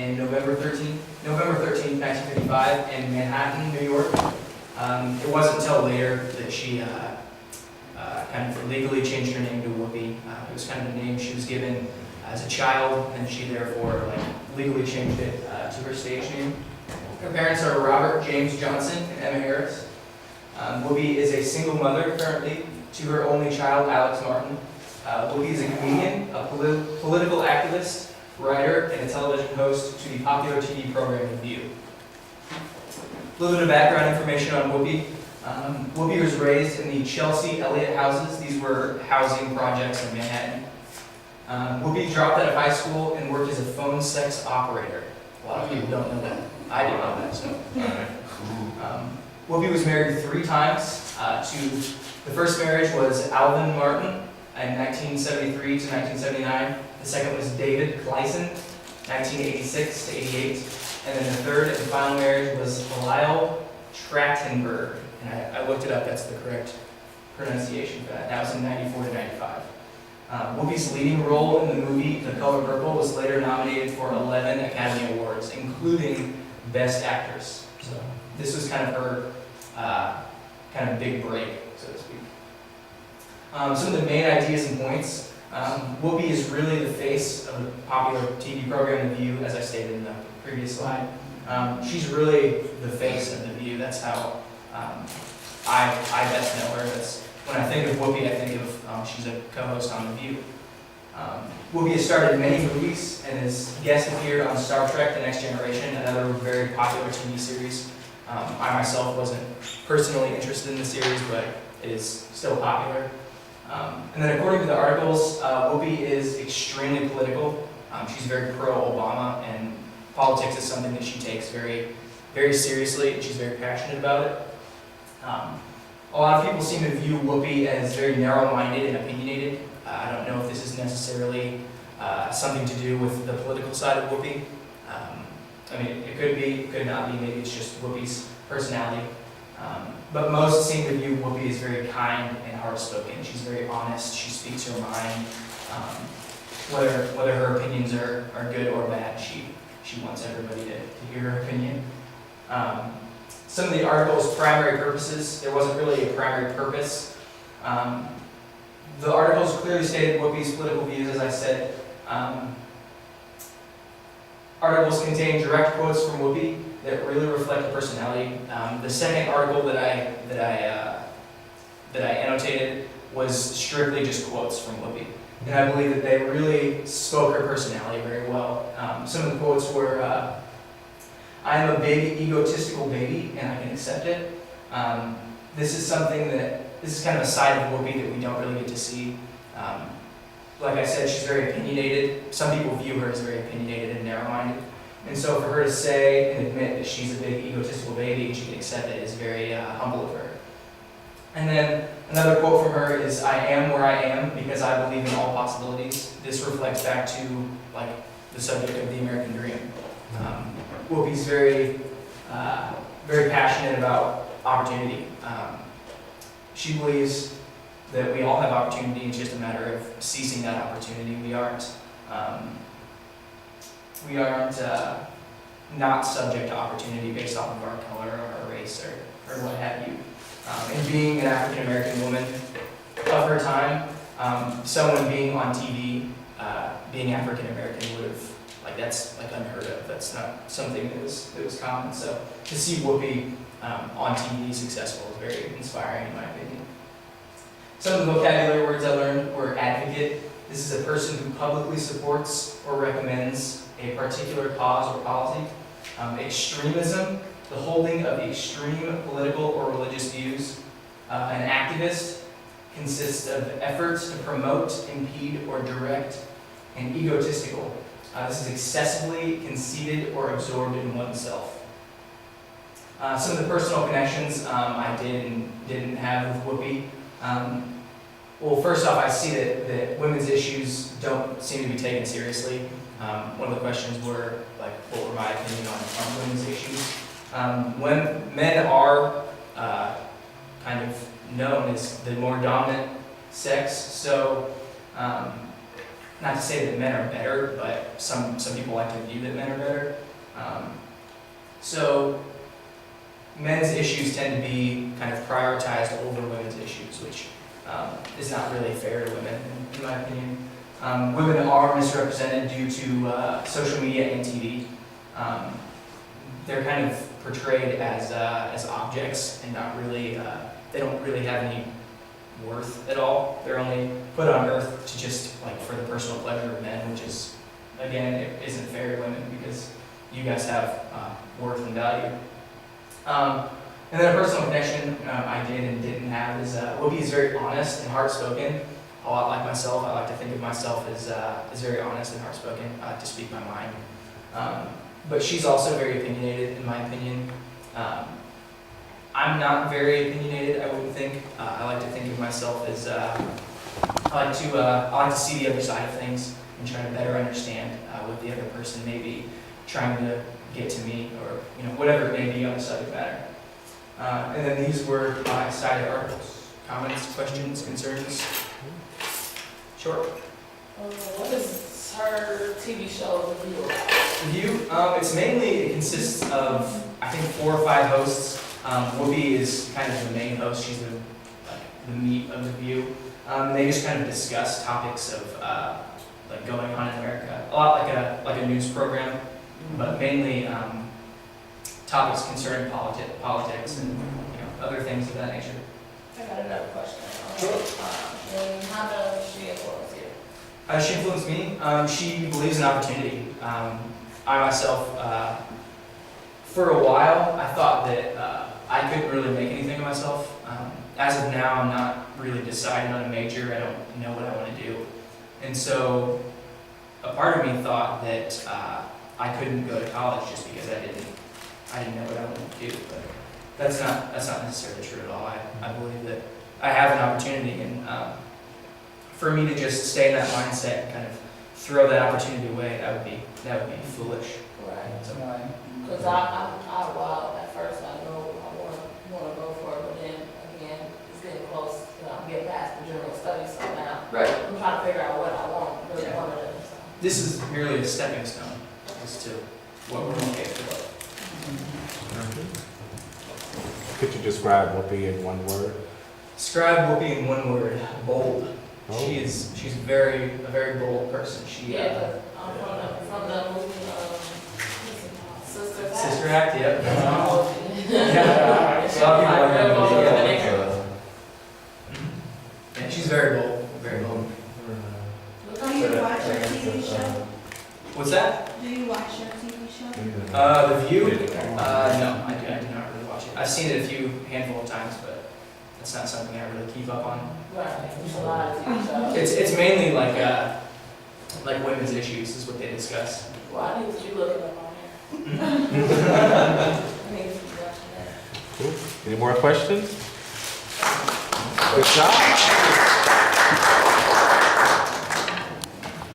in November 13th, 1955 in Manhattan, New York. It wasn't until later that she kind of legally changed her name to Whoopi. It was kind of the name she was given as a child, and she therefore legally changed it to her stage name. Her parents are Robert James Johnson and Emma Harris. Whoopi is a single mother currently to her only child, Alex Martin. Whoopi is a comedian, a political activist, writer, and a television host to the popular TV program The View. A little bit of background information on Whoopi. Whoopi was raised in the Chelsea Elliott houses. These were housing projects in Manhattan. Whoopi dropped out of high school and worked as a phone sex operator. A lot of people don't know that. I didn't know that, so. Whoopi was married 3 times. The first marriage was Alvin Martin in 1973 to 1979. The second was David Gleason, 1986 to 88. And then the third and final marriage was Lyle Trachtenberg. And I looked it up, that's the correct pronunciation for that. That was in 94 to 95. Whoopi's leading role in the movie The Color Purple was later nominated for 11 Academy Awards, including Best Actress. So this was kind of her kind of big break, so to speak. Some of the main ideas and points. Whoopi is really the face of the popular TV program The View, as I stated in the previous slide. She's really the face of The View. That's how I best know her. That's, when I think of Whoopi, I think of she's a co-host on The View. Whoopi has starred in many movies and has guest appeared on Star Trek: The Next Generation, another very popular TV series. I myself wasn't personally interested in the series, but it is still popular. And then according to the articles, Whoopi is extremely political. She's very pro-Obama, and politics is something that she takes very, very seriously, and she's very passionate about it. A lot of people seem to view Whoopi as very narrow-minded and opinionated. I don't know if this is necessarily something to do with the political side of Whoopi. I mean, it could be, it could not be. Maybe it's just Whoopi's personality. But most seem to view Whoopi as very kind and hard-spoken. She's very honest. She speaks her mind. Whether her opinions are good or bad, she wants everybody to hear her opinion. Some of the article's primary purposes, there wasn't really a primary purpose. The articles clearly stated Whoopi's political views, as I said. Articles contain direct quotes from Whoopi that really reflect the personality. The second article that I annotated was strictly just quotes from Whoopi. And I believe that they really spoke her personality very well. Some of the quotes were, I am a big egotistical baby and I can accept it. This is kind of a side of Whoopi that we don't really get to see. Like I said, she's very opinionated. Some people view her as very opinionated and narrow-minded. And so for her to say and admit that she's a big egotistical baby and she can accept it is very humble of her. And then another quote from her is, I am where I am because I believe in all possibilities. This reflects back to the subject of the American dream. Whoopi's very passionate about opportunity. She believes that we all have opportunity. It's just a matter of seizing that opportunity. We aren't not subject to opportunity based off of our color or our race or what have you. And being an African American woman of her time, someone being on TV, being African American would have that's unheard of. That's not something that was common. So to see Whoopi on TV successful is very inspiring in my opinion. Some of the vocabulary words I learned were advocate. This is a person who publicly supports or recommends a particular cause or policy. Extremism, the holding of extreme political or religious views. An activist consists of efforts to promote, impede, or direct. And egotistical. This is excessively conceited or absorbed in oneself. Some of the personal connections I did and didn't have with Whoopi. Well, first off, I see that women's issues don't seem to be taken seriously. One of the questions were, what were my opinion on women's issues? When men are kind of known as the more dominant sex, so not to say that men are better, but some people like to view that men are better. So men's issues tend to be kind of prioritized over women's issues, which is not really fair to women, in my opinion. Women are misrepresented due to social media and TV. They're kind of portrayed as objects and not really, they don't really have any worth at all. They're only put on earth to just like for the personal pleasure of men, which is, again, it isn't fair to women because you guys have worth and value. And then a personal connection I did and didn't have is Whoopi is very honest and heart-spoken. A lot like myself, I like to think of myself as very honest and heart-spoken, to speak my mind. But she's also very opinionated, in my opinion. I'm not very opinionated, I wouldn't think. I like to think of myself as, I like to see the other side of things and try to better understand what the other person may be trying to get to me, or whatever it may be on the subject matter. And then these were my cited articles. Comments, questions, concerns? Sure. What is her TV show review about? Review? It consists of, I think, 4 or 5 hosts. Whoopi is kind of the main host. She's the meat of the view. They just kind of discuss topics of like going on in America. A lot like a news program, but mainly topics concerning politics and other things of that nature. I got another question. Sure. And how does she influence you? How does she influence me? She believes in opportunity. I myself, for a while, I thought that I couldn't really make anything of myself. As of now, I'm not really decided on a major. I don't know what I want to do. And so a part of me thought that I couldn't go to college just because I didn't know what I wanted to do. But that's not necessarily true at all. I believe that I have an opportunity, and for me to just stay in that mindset and kind of throw that opportunity away, that would be foolish. Right. So, Because at first I know I want to go for it, but then again, it's getting close. I'm getting past the general studies, so now right. I'm trying to figure out what I really Yeah. want to do. So. This is merely a stepping stone as to what we're going to get to. Could you describe Whoopi in one word? Describe Whoopi in one word: bold. Oh. She's a very bold person. She Yeah, I'm from the movie Sister Act, yep. Yeah. Yeah. So a lot of people like that movie, yeah. Yeah. Yeah, she's very bold, very bold. Do you watch her TV show? What's that? Do you watch her TV show? The View? No, I do not really watch it. I've seen it a handful of times, but it's not something I really keep up on. Right. There's a lot of TV shows. It's mainly like women's issues is what they discuss. Well, I need to be looking up on here. I need to be watching that. Cool. Any more questions? Good job.